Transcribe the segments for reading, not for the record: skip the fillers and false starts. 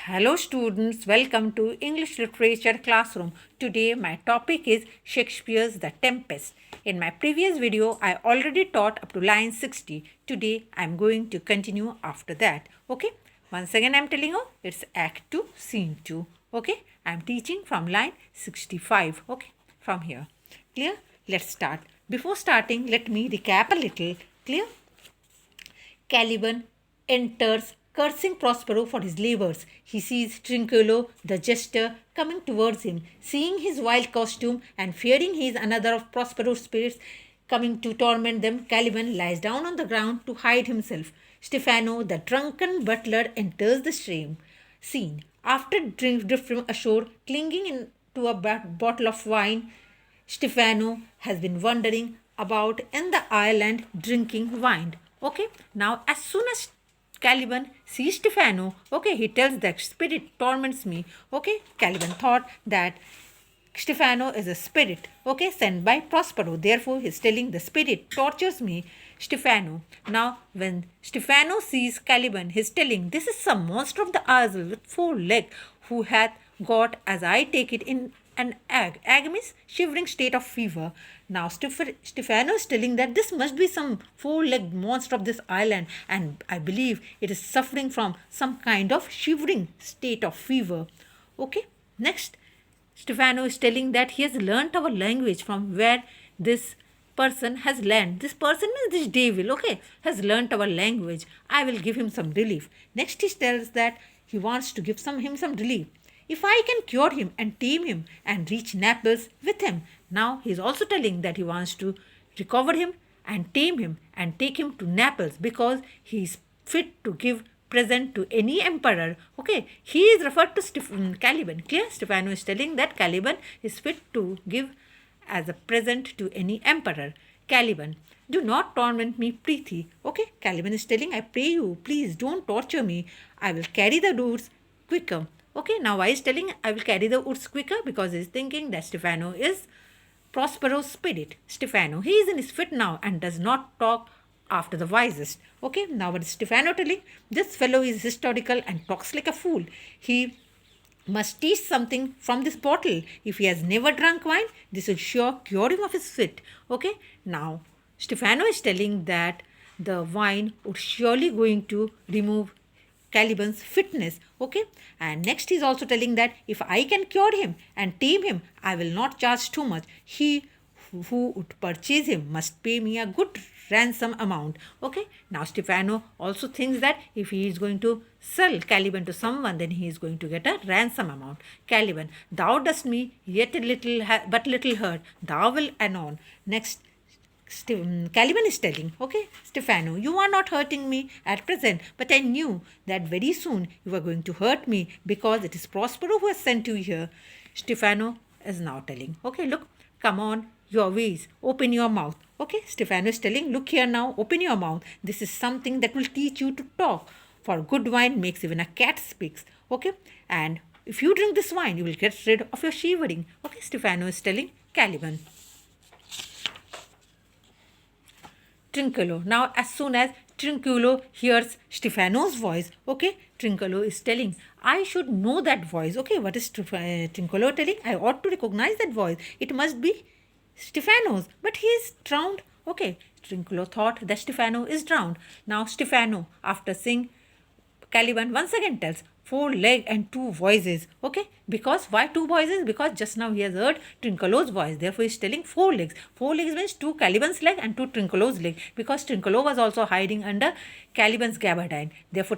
Hello students, welcome to English Literature Classroom. Today my topic is Shakespeare's The Tempest. In my previous video, I already taught up to line 60. Today I am going to continue after that. Okay? Once again I am telling you, it's Act 2, Scene 2. Okay? I am teaching from line 65. Okay? From here. Clear? Let's start. Before starting, let me recap a little. Clear? Caliban enters, cursing Prospero for his labors. He sees Trinculo, the jester, coming towards him. Seeing his wild costume and fearing he is another of Prospero's spirits coming to torment them, Caliban lies down on the ground to hide himself. Stephano, the drunken butler, enters the scene. After drifting ashore, clinging to a bottle of wine, Stephano has been wandering about in the island drinking wine. Okay, now as soon as Caliban sees Stephano, okay, he tells that spirit torments me. Okay, Caliban thought that Stephano is a spirit, okay, sent by Prospero. Therefore, he's telling the spirit tortures me, Stephano. Now, when Stephano sees Caliban, he's telling, this is some monster of the isle with 4 legs who hath got, as I take it, in an ague. Ague means shivering state of fever. Now, Stephano is telling that this must be some 4-legged monster of this island, and I believe it is suffering from some kind of shivering state of fever. Okay, next. Stephano is telling that he has learnt our language from where this person has learned. This person means this devil, okay, has learnt our language. I will give him some relief. Next he tells that he wants to give him some relief. If I can cure him and tame him and reach Naples with him. Now he is also telling that he wants to recover him and tame him and take him to Naples because he is fit to give present to any emperor. Okay, he is referred to Caliban. Clear? Stephano is telling that Caliban is fit to give as a present to any emperor. Caliban, do not torment me, Preeti. Okay, Caliban is telling, I pray you, please don't torture me. I will carry the roots quicker. Okay, now why is telling I will carry the woods quicker? Because he is thinking that Stephano is Prospero's spirit. Stephano, he is in his fit now and does not talk after the wisest. Okay, now what is Stephano telling? This fellow is historical and talks like a fool. He must teach something from this bottle. If he has never drunk wine, this will sure cure him of his fit. Okay, now Stephano is telling that the wine would surely going to remove Caliban's fitness. Okay, and next he's also telling that if I can cure him and tame him, I will not charge too much. He who would purchase him must pay me a good ransom amount. Okay, now Stephano also thinks that if he is going to sell Caliban to someone, then he is going to get a ransom amount. Caliban, thou dost me yet a little but little hurt, thou will anon. Next Caliban is telling, okay, Stephano, you are not hurting me at present, but I knew that very soon you were going to hurt me because it is Prospero who has sent you here. Stephano is now telling, okay, look, come on, your ways, open your mouth. Okay, Stephano is telling, look here now, open your mouth. This is something that will teach you to talk. For good wine makes even a cat speaks. Okay, and if you drink this wine, you will get rid of your shivering. Okay, Stephano is telling Caliban. Trinculo. Now, as soon as Trinculo hears Stephano's voice, okay, Trinculo is telling, I should know that voice. Okay, what is Trinculo telling? I ought to recognize that voice. It must be Stephano's, but he is drowned. Okay, Trinculo thought that Stephano is drowned. Now, Stephano, after seeing Caliban, once again tells 4 legs and 2 voices. Okay, because why 2 voices? Because just now he has heard Trinculo's voice. Therefore, he is telling 4 legs. 4 legs means 2 Caliban's leg and 2 Trinculo's leg. Because Trinculo was also hiding under Caliban's gabardine. Therefore,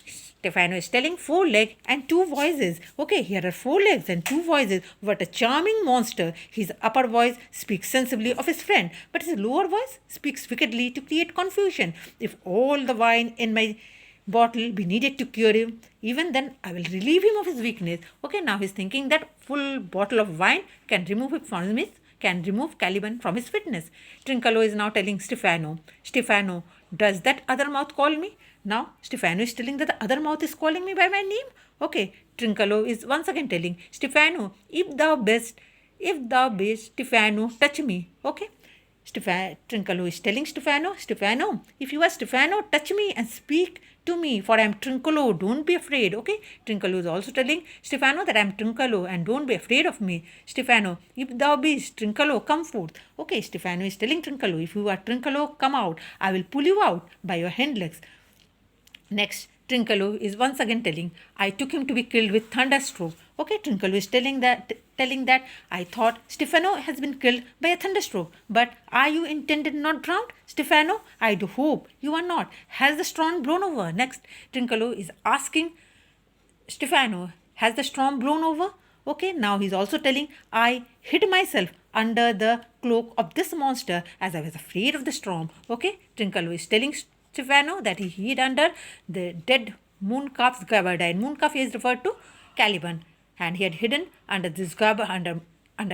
Stephano is telling 4 legs and 2 voices. Okay, here are 4 legs and 2 voices. What a charming monster. His upper voice speaks sensibly of his friend, but his lower voice speaks wickedly to create confusion. If all the wine in my bottle be needed to cure him, even then I will relieve him of his weakness. Okay, now he's thinking that full bottle of wine can remove it from his can remove Caliban from his fitness. Trinculo is now telling Stephano, Stephano, does that other mouth call me? Now Stephano is telling that the other mouth is calling me by my name. Okay, Trinculo is once again telling Stephano, if thou best, Stephano, touch me. Okay, Trinculo is telling Stephano, Stephano, if you are Stephano, touch me and speak to me, for I am Trinculo, don't be afraid. Okay, Trinculo is also telling Stephano that I am Trinculo and don't be afraid of me. Stephano, if thou beest Trinculo, come forth. Okay, Stephano is telling Trinculo, if you are Trinculo, come out. I will pull you out by your hind legs. Next, Trinculo is once again telling, I took him to be killed with thunderstroke. Okay, Trinculo is telling that I thought Stephano has been killed by a thunderstroke. But are you intended not drowned? Stephano, I do hope you are not. Has the storm blown over? Next, Trinculo is asking Stephano, has the storm blown over? Okay, now he's also telling, I hid myself under the cloak of this monster as I was afraid of the storm. Okay, Trinculo is telling Stephano that he hid under the dead moon calf's gabardine. Moon calf is referred to Caliban, and he had hidden under this under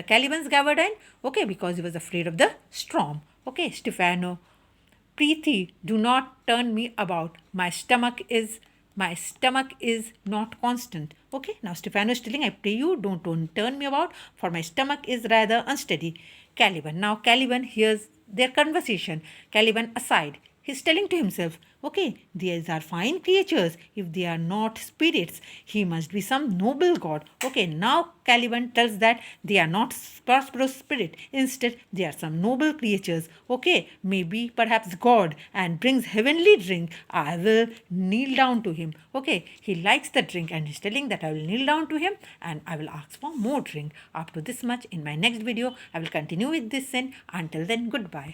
Caliban's gabardine. Okay, because he was afraid of the storm. Okay, Stephano, Preeti, do not turn me about. My stomach is not constant. Okay, now Stephano is telling, I pray you, don't turn me about, for my stomach is rather unsteady. Caliban. Now Caliban hears their conversation. Caliban aside. He's telling to himself, okay, these are fine creatures. If they are not spirits, he must be some noble god. Okay, now Caliban tells that they are not prosperous spirit. Instead, they are some noble creatures. Okay, maybe perhaps God, and brings heavenly drink. I will kneel down to him. Okay, he likes the drink and he's telling that I will kneel down to him and I will ask for more drink. Up to this much, in my next video, I will continue with this scene. Until then, goodbye.